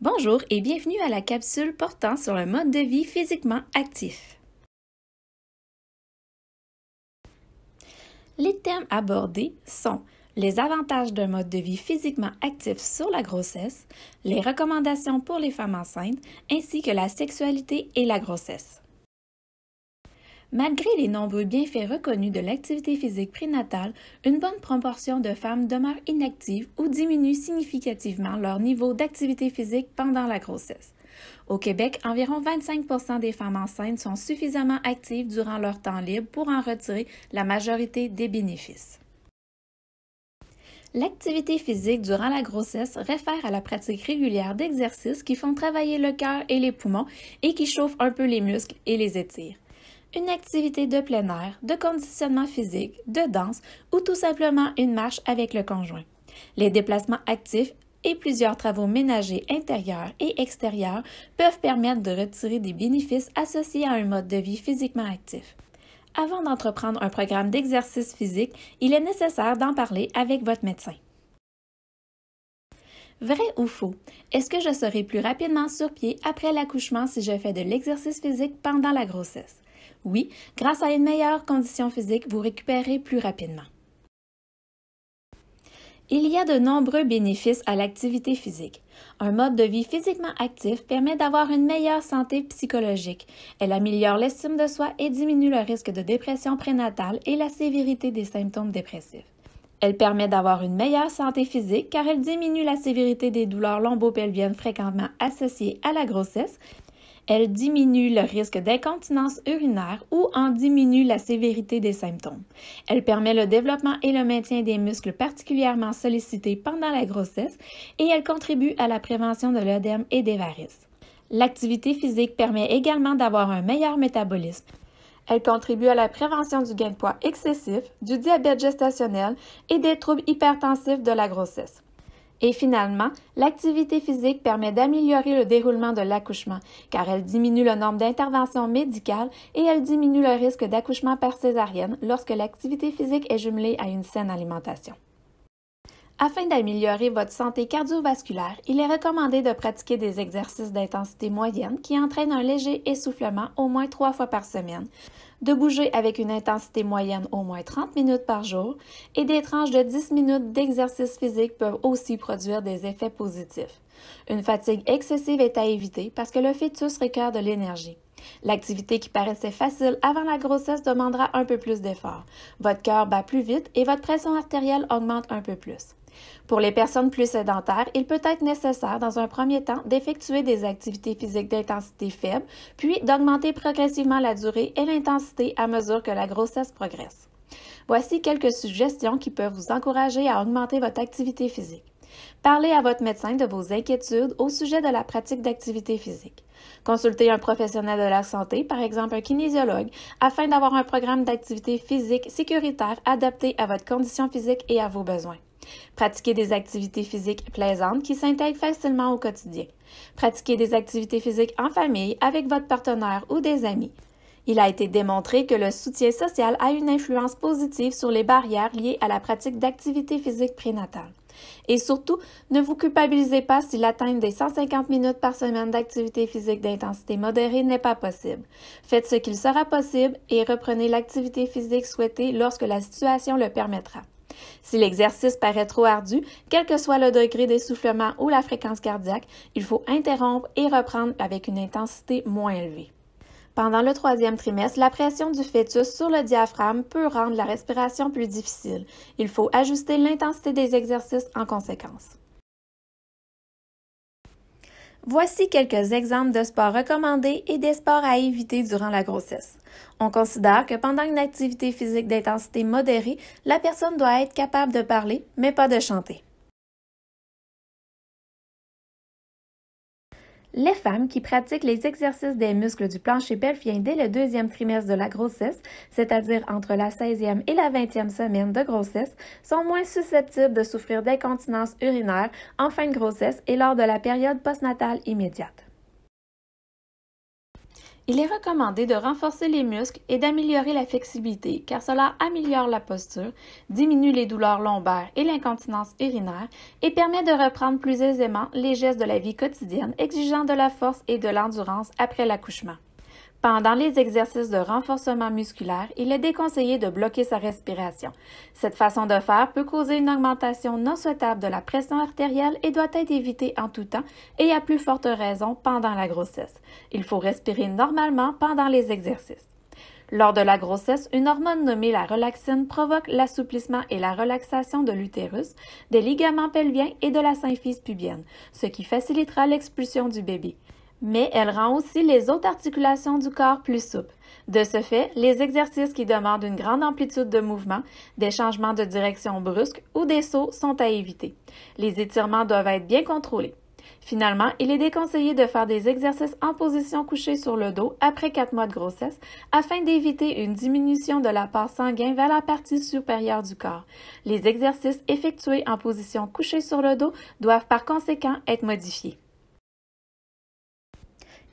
Bonjour et bienvenue à la capsule portant sur le mode de vie physiquement actif. Les thèmes abordés sont les avantages d'un mode de vie physiquement actif sur la grossesse, les recommandations pour les femmes enceintes, ainsi que la sexualité et la grossesse. Malgré les nombreux bienfaits reconnus de l'activité physique prénatale, une bonne proportion de femmes demeurent inactives ou diminuent significativement leur niveau d'activité physique pendant la grossesse. Au Québec, environ 25% des femmes enceintes sont suffisamment actives durant leur temps libre pour en retirer la majorité des bénéfices. L'activité physique durant la grossesse réfère à la pratique régulière d'exercices qui font travailler le cœur et les poumons et qui chauffent un peu les muscles et les étirent. Une activité de plein air, de conditionnement physique, de danse ou tout simplement une marche avec le conjoint. Les déplacements actifs et plusieurs travaux ménagers intérieurs et extérieurs peuvent permettre de retirer des bénéfices associés à un mode de vie physiquement actif. Avant d'entreprendre un programme d'exercice physique, il est nécessaire d'en parler avec votre médecin. Vrai ou faux? Est-ce que je serai plus rapidement sur pied après l'accouchement si je fais de l'exercice physique pendant la grossesse? Oui, grâce à une meilleure condition physique, vous récupérez plus rapidement. Il y a de nombreux bénéfices à l'activité physique. Un mode de vie physiquement actif permet d'avoir une meilleure santé psychologique. Elle améliore l'estime de soi et diminue le risque de dépression prénatale et la sévérité des symptômes dépressifs. Elle permet d'avoir une meilleure santé physique car elle diminue la sévérité des douleurs lombo-pelviennes fréquemment associées à la grossesse. Elle diminue le risque d'incontinence urinaire ou en diminue la sévérité des symptômes. Elle permet le développement et le maintien des muscles particulièrement sollicités pendant la grossesse et elle contribue à la prévention de l'œdème et des varices. L'activité physique permet également d'avoir un meilleur métabolisme. Elle contribue à la prévention du gain de poids excessif, du diabète gestationnel et des troubles hypertensifs de la grossesse. Et finalement, l'activité physique permet d'améliorer le déroulement de l'accouchement car elle diminue le nombre d'interventions médicales et elle diminue le risque d'accouchement par césarienne lorsque l'activité physique est jumelée à une saine alimentation. Afin d'améliorer votre santé cardiovasculaire, il est recommandé de pratiquer des exercices d'intensité moyenne qui entraînent un léger essoufflement au moins 3 fois par semaine, de bouger avec une intensité moyenne au moins 30 minutes par jour et des tranches de 10 minutes d'exercice physique peuvent aussi produire des effets positifs. Une fatigue excessive est à éviter parce que le fœtus requiert de l'énergie. L'activité qui paraissait facile avant la grossesse demandera un peu plus d'effort. Votre cœur bat plus vite et votre pression artérielle augmente un peu plus. Pour les personnes plus sédentaires, il peut être nécessaire dans un premier temps d'effectuer des activités physiques d'intensité faible, puis d'augmenter progressivement la durée et l'intensité à mesure que la grossesse progresse. Voici quelques suggestions qui peuvent vous encourager à augmenter votre activité physique. Parlez à votre médecin de vos inquiétudes au sujet de la pratique d'activité physique. Consultez un professionnel de la santé, par exemple un kinésiologue, afin d'avoir un programme d'activité physique sécuritaire adapté à votre condition physique et à vos besoins. Pratiquez des activités physiques plaisantes qui s'intègrent facilement au quotidien. Pratiquez des activités physiques en famille, avec votre partenaire ou des amis. Il a été démontré que le soutien social a une influence positive sur les barrières liées à la pratique d'activité physique prénatale. Et surtout, ne vous culpabilisez pas si l'atteinte des 150 minutes par semaine d'activité physique d'intensité modérée n'est pas possible. Faites ce qu'il sera possible et reprenez l'activité physique souhaitée lorsque la situation le permettra. Si l'exercice paraît trop ardu, quel que soit le degré d'essoufflement ou la fréquence cardiaque, il faut interrompre et reprendre avec une intensité moins élevée. Pendant le 3e trimestre, la pression du fœtus sur le diaphragme peut rendre la respiration plus difficile. Il faut ajuster l'intensité des exercices en conséquence. Voici quelques exemples de sports recommandés et des sports à éviter durant la grossesse. On considère que pendant une activité physique d'intensité modérée, la personne doit être capable de parler, mais pas de chanter. Les femmes qui pratiquent les exercices des muscles du plancher pelvien dès le 2e trimestre de la grossesse, c'est-à-dire entre la 16e et la 20e semaine de grossesse, sont moins susceptibles de souffrir d'incontinence urinaire en fin de grossesse et lors de la période postnatale immédiate. Il est recommandé de renforcer les muscles et d'améliorer la flexibilité car cela améliore la posture, diminue les douleurs lombaires et l'incontinence urinaire et permet de reprendre plus aisément les gestes de la vie quotidienne exigeant de la force et de l'endurance après l'accouchement. Pendant les exercices de renforcement musculaire, il est déconseillé de bloquer sa respiration. Cette façon de faire peut causer une augmentation non souhaitable de la pression artérielle et doit être évitée en tout temps et à plus forte raison pendant la grossesse. Il faut respirer normalement pendant les exercices. Lors de la grossesse, une hormone nommée la relaxine provoque l'assouplissement et la relaxation de l'utérus, des ligaments pelviens et de la symphyse pubienne, ce qui facilitera l'expulsion du bébé. Mais elle rend aussi les autres articulations du corps plus souples. De ce fait, les exercices qui demandent une grande amplitude de mouvement, des changements de direction brusques ou des sauts sont à éviter. Les étirements doivent être bien contrôlés. Finalement, il est déconseillé de faire des exercices en position couchée sur le dos après 4 mois de grossesse afin d'éviter une diminution de l'apport sanguin vers la partie supérieure du corps. Les exercices effectués en position couchée sur le dos doivent par conséquent être modifiés.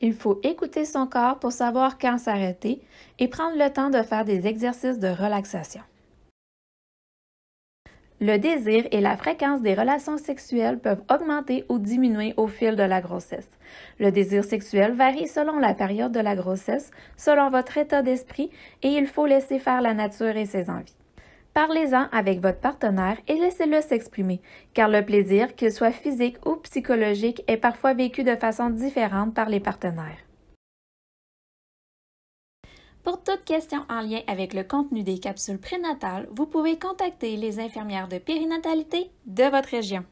Il faut écouter son corps pour savoir quand s'arrêter et prendre le temps de faire des exercices de relaxation. Le désir et la fréquence des relations sexuelles peuvent augmenter ou diminuer au fil de la grossesse. Le désir sexuel varie selon la période de la grossesse, selon votre état d'esprit et il faut laisser faire la nature et ses envies. Parlez-en avec votre partenaire et laissez-le s'exprimer, car le plaisir, qu'il soit physique ou psychologique, est parfois vécu de façon différente par les partenaires. Pour toute question en lien avec le contenu des capsules prénatales, vous pouvez contacter les infirmières de périnatalité de votre région.